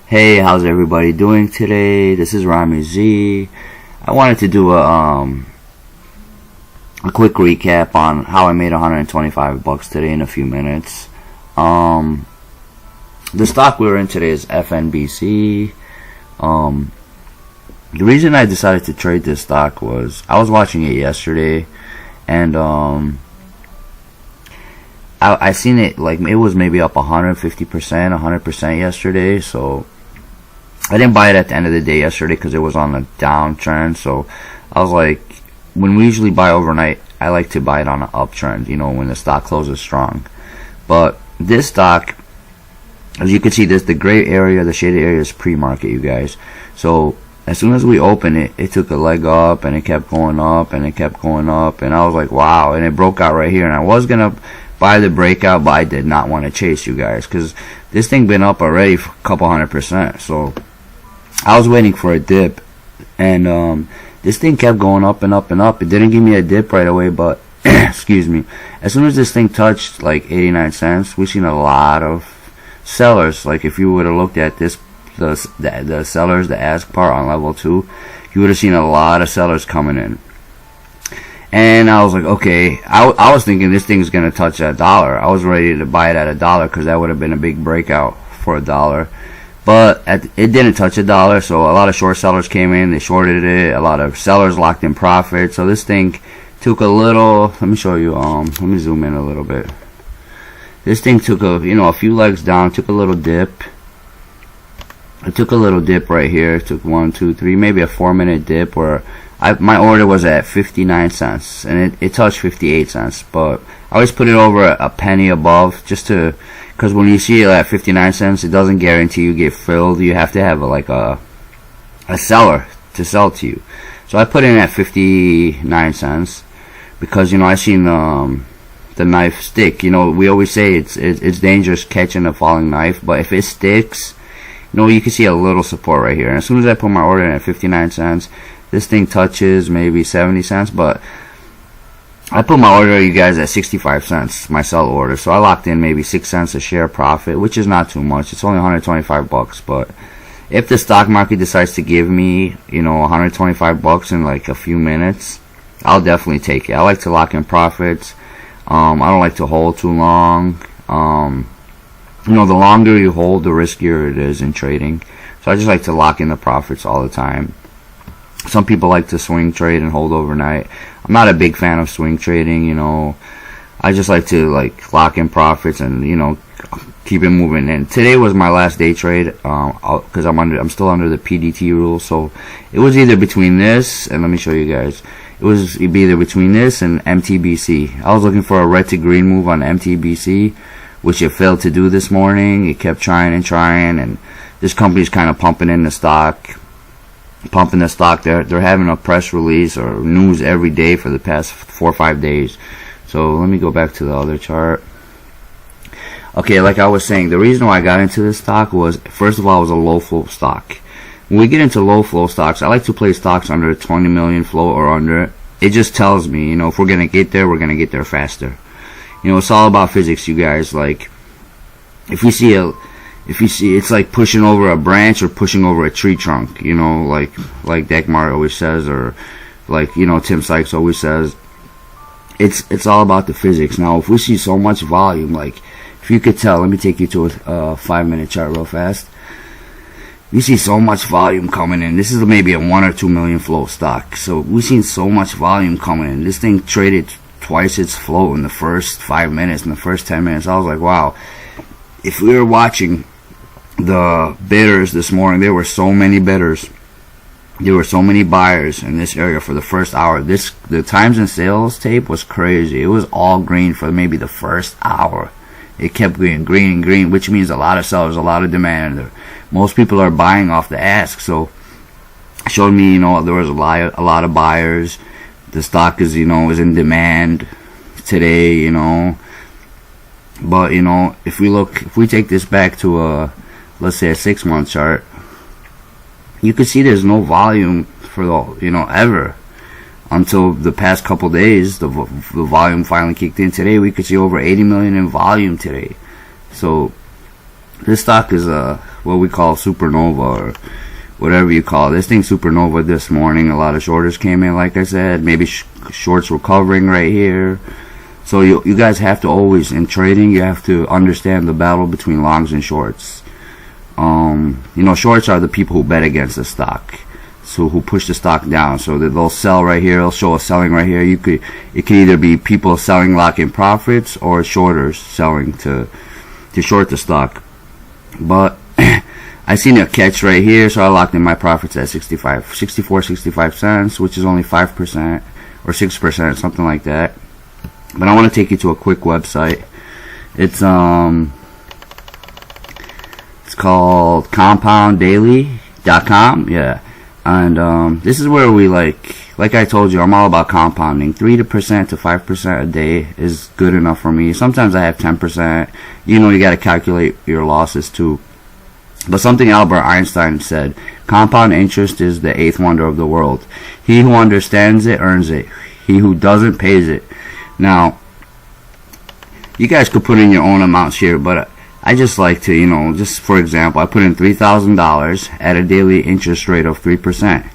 Hey, how's everybody doing today? This is Rami Z. I wanted to do a quick recap on how I made $125 today in a few minutes. The stock we're in today is FNBC. The reason I decided to trade this stock was I was watching it yesterday, and I seen it like it was maybe up 150%, 100% yesterday. So I didn't buy it at the end of the day yesterday because it was on a downtrend. So I was like, when we usually buy overnight, I like to buy it on an uptrend, when the stock closes strong. But this stock, as you can see, the gray area, the shaded area is pre-market, you guys. So as soon as we opened it, it took a leg up and it kept going up and it kept going up, and I was like, wow. And it broke out right here, and I was gonna buy the breakout, but I did not want to chase, you guys, because this thing been up already for a couple 100%. So I was waiting for a dip, and this thing kept going up and up and up. It didn't give me a dip right away, but excuse me, as soon as this thing touched like 89 cents, we've seen a lot of sellers. Like if you would have looked at this, the sellers, the ask part on level 2, you would have seen a lot of sellers coming in. And I was like, okay, I was thinking this thing's gonna touch $1. I was ready to buy it at $1 because that would have been a big breakout for $1. But it didn't touch $1, so a lot of short sellers came in, they shorted it. A lot of sellers locked in profit. So this thing took a little. Let me show you. Let me zoom in a little bit. This thing took a few legs down, took a little dip. It took a little dip right here. It took 1, 2, 3, maybe a 4-minute dip where my order was at 59 cents, and it touched 58 cents. But I always put it over a penny above, just to, because when you see it at 59 cents, it doesn't guarantee you get filled. You have to have a seller to sell to you. So I put it in at 59 cents because I seen the knife stick. We always say it's dangerous catching a falling knife, but if it sticks, you can see a little support right here. And as soon as I put my order in at 59 cents, this thing touches maybe 70 cents, but I put my order, you guys, at 65 cents, my sell order. So I locked in maybe 6 cents a share profit, which is not too much. It's only $125, but if the stock market decides to give me, $125 in like a few minutes, I'll definitely take it. I like to lock in profits. I don't like to hold too long. The longer you hold, the riskier it is in trading. So I just like to lock in the profits all the time. Some people like to swing trade and hold overnight. I'm not a big fan of swing trading, I just like to lock in profits and, keep it moving. And today was my last day trade, because I'm still under the PDT rule. So it was either between this, and let me show you guys. It'd be either between this and MTBC. I was looking for a red to green move on MTBC, which it failed to do this morning. It kept trying, and this company's kind of pumping the stock. They're having a press release or news every day for the past 4 or 5 days. So let me go back to the other chart. Okay, like I was saying, the reason why I got into this stock was, first of all, it was a low flow stock. When we get into low flow stocks, I like to play stocks under 20 million flow or under. It just tells me, if we're gonna get there, we're gonna get there faster. It's all about physics, you guys. Like, if you see it's like pushing over a branch or pushing over a tree trunk, like Dekmar always says, or Tim Sykes always says. It's all about the physics. Now, if we see so much volume, like if you could tell, let me take you to a 5-minute chart real fast. You see so much volume coming in. This is maybe a 1 or 2 million flow stock. So we've seen so much volume coming in. This thing traded twice its flow in the first 5 minutes, in the first 10 minutes. I was like, wow. If we were watching the bidders this morning, there were so many bidders. There were so many buyers in this area for the first hour. The times and sales tape was crazy. It was all green for maybe the first hour. It kept being green and green, which means a lot of sellers, a lot of demand. Most people are buying off the ask. So it showed me, there was a lot of buyers. The stock is, is in demand today, But, if we take this back to let's say a 6-month chart, you can see there's no volume for ever until the past couple days. The volume finally kicked in. Today we could see over 80 million in volume today. So This stock is what we call supernova, or whatever you call it. This thing supernova this morning. A lot of shorters came in, like I said. Maybe shorts were covering right here. So you guys have to always, in trading, you have to understand the battle between longs and shorts. Shorts are the people who bet against the stock, so who push the stock down. So that they'll sell right here. They'll show a selling right here. It could either be people selling, locking profits, or shorters selling to short the stock. But I seen a catch right here, so I locked in my profits at 65 cents, which is only 5% or 6%, something like that. But I want to take you to a quick website. It's called compounddaily.com. Yeah. And this is where we like I told you, I'm all about compounding. 3% to 5% a day is good enough for me. Sometimes I have 10%. You got to calculate your losses too. But something Albert Einstein said, compound interest is the eighth wonder of the world. He who understands it earns it. He who doesn't pays it. Now, you guys could put in your own amounts here, but I just like to, just for example, I put in $3,000 at a daily interest rate of 3%.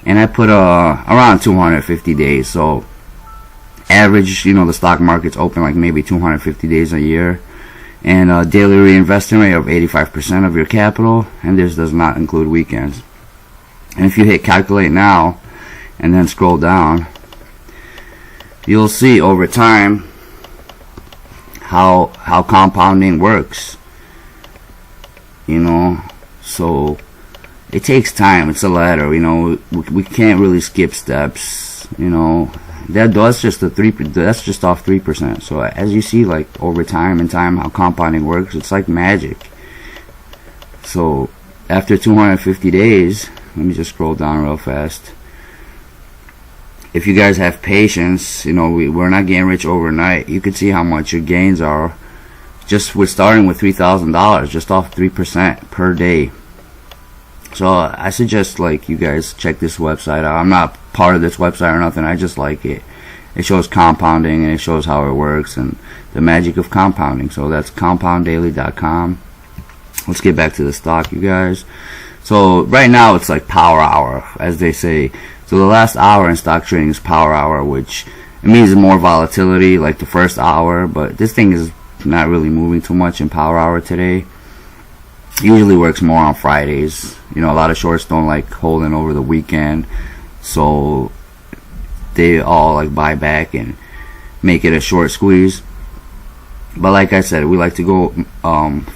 And I put around 250 days. So, average, the stock market's open like maybe 250 days a year. And a daily reinvestment rate of 85% of your capital. And this does not include weekends. And if you hit calculate now, and then scroll down, you'll see over time how compounding works. So it takes time. It's a ladder. We can't really skip steps. That's just that's just off 3%. So as you see, like over time and time, how compounding works, it's like magic. So after 250 days, let me just scroll down real fast. If you guys have patience, we're not getting rich overnight. You can see how much your gains are. We're starting with $3,000, just off 3% per day. So I suggest you guys check this website out. I'm not part of this website or nothing. I just like it. It shows compounding and it shows how it works and the magic of compounding. So that's compounddaily.com. Let's get back to the stock, you guys. So right now it's like power hour, as they say. So the last hour in stock trading is power hour, which it means more volatility like the first hour, but this thing is not really moving too much in power hour today. Usually works more on Fridays. A lot of shorts don't like holding over the weekend, so they all buy back and make it a short squeeze. But like I said, we like to go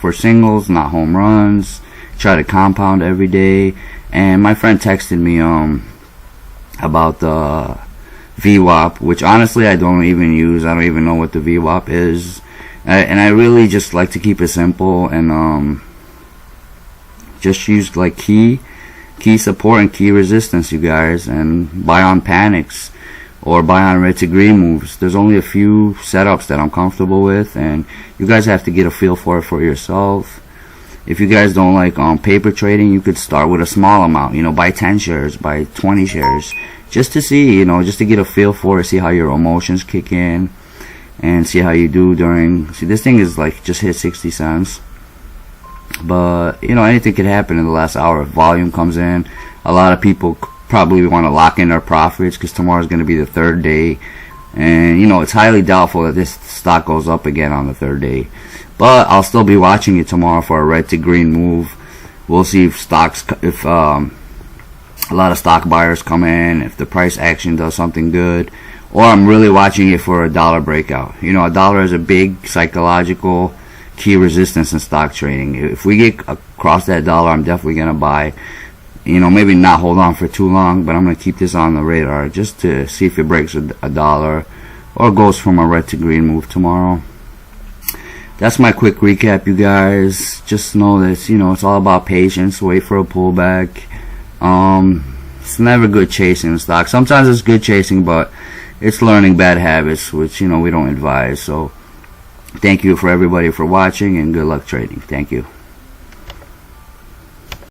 for singles, not home runs. Try to compound every day. And my friend texted me about the VWAP, which honestly I don't even use. I don't even know what the VWAP is. And I really just like to keep it simple and just use key support and key resistance, you guys, and buy on panics or buy on red to green moves. There's only a few setups that I'm comfortable with, and you guys have to get a feel for it for yourself. If you guys don't like paper trading, you could start with a small amount. Buy 10 shares, buy 20 shares, just to see, just to get a feel for it, see how your emotions kick in, and see how you do during. See, this thing is just hit 60 cents. But anything could happen in the last hour if volume comes in. A lot of people probably want to lock in their profits because tomorrow's going to be the third day, and it's highly doubtful that this stock goes up again on the third day. But I'll still be watching it tomorrow for a red to green move. We'll see if a lot of stock buyers come in, if the price action does something good, or I'm really watching it for a dollar breakout. A dollar is a big psychological key resistance in stock trading. If we get across that dollar, I'm definitely gonna buy. Maybe not hold on for too long, but I'm gonna keep this on the radar just to see if it breaks a dollar or goes from a red to green move tomorrow. That's my quick recap, you guys. Just know that it's all about patience. Wait for a pullback. It's never good chasing stock. Sometimes it's good chasing, but it's learning bad habits, which we don't advise. So thank you for everybody for watching, and good luck trading. Thank you.